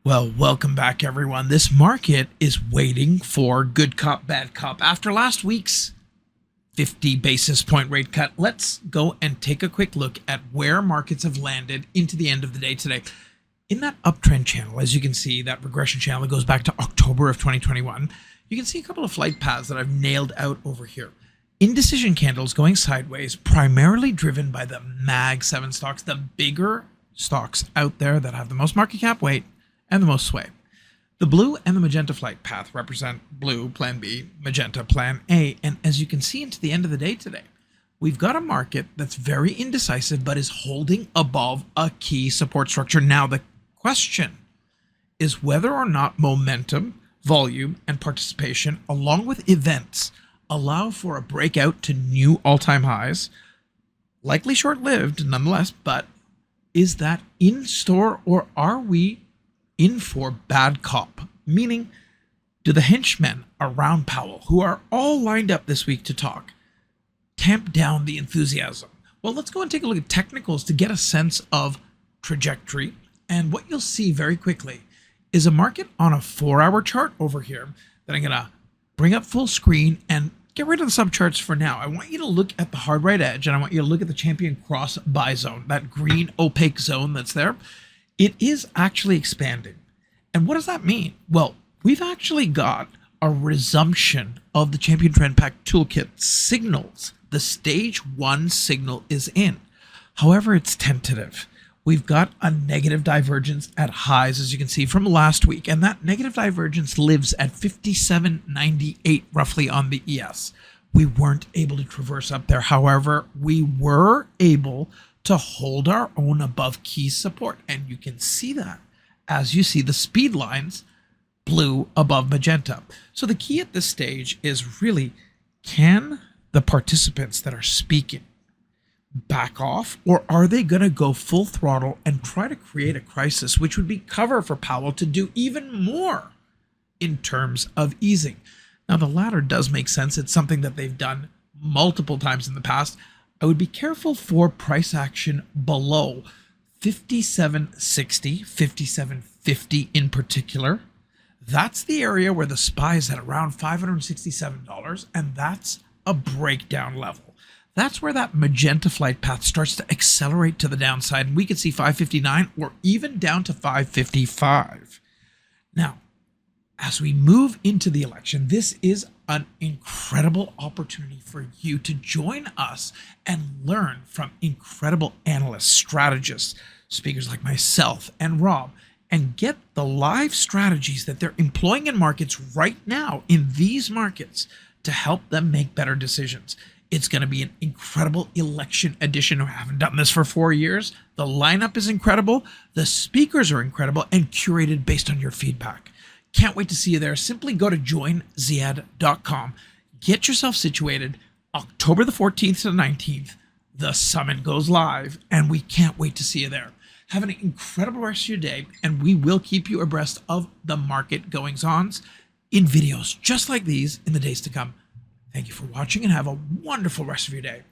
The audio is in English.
Well, welcome back, everyone. This market is waiting for good cop, bad cop. After last week's 50 basis point rate cut, let's go and take a quick look at where markets have landed into the end of the day today. In that uptrend channel, as you can see, that regression channel that goes back to October of 2021, you can see a couple of flight paths that I've nailed out over here. Indecision candles going sideways, primarily driven by the Mag 7 stocks, the bigger stocks out there that have the most market cap weight and the most sway. The blue and the magenta flight path represent blue, plan B, magenta, plan A. And as you can see into the end of the day today, we've got a market that's very indecisive, but is holding above a key support structure. Now, the question is whether or not momentum, volume, and participation, along with events, allow for a breakout to new all-time highs, likely short-lived nonetheless, but is that in store, or are we in for bad cop? Meaning, do the henchmen around Powell, who are all lined up this week to talk, tamp down the enthusiasm? Well, let's go and take a look at technicals to get a sense of trajectory. And what you'll see very quickly is a market on a 4-hour chart over here that I'm going to bring up full screen and get rid of the subcharts for now. I want you to look at the hard right edge, and I want you to look at the champion cross buy zone, that green opaque zone that's there. It is actually expanding. And what does that mean? Well, we've actually got a resumption of the champion trend pack toolkit signals. The stage 1 signal is in. However, it's tentative. We've got a negative divergence at highs, as you can see from last week, and that negative divergence lives at 57.98 roughly on the ES. We weren't able to traverse up there. However, we were able to hold our own above key support, and you can see that as you see the speed lines blue above magenta. So the key at this stage is really, can the participants that are speaking back off, or are they going to go full throttle and try to create a crisis, which would be cover for Powell to do even more in terms of easing? Now, the latter does make sense. It's something that they've done multiple times in the past. I would be careful for price action below 57.60, 57.50 in particular. That's the area where the SPY is at around $567, and that's a breakdown level. That's where that magenta flight path starts to accelerate to the downside, and we could see 559 or even down to 555. Now, as we move into the election, this is an incredible opportunity for you to join us and learn from incredible analysts, strategists, speakers like myself and Rob, and get the live strategies that they're employing in markets right now in these markets to help them make better decisions. It's going to be an incredible election edition. I haven't done this for 4 years. The lineup is incredible. The speakers are incredible and curated based on your feedback. Can't wait to see you there. Simply go to joinziad.com. Get yourself situated. October the 14th to the 19th, the summit goes live, and we can't wait to see you there. Have an incredible rest of your day, and we will keep you abreast of the market goings-ons in videos just like these in the days to come. Thank you for watching, and have a wonderful rest of your day.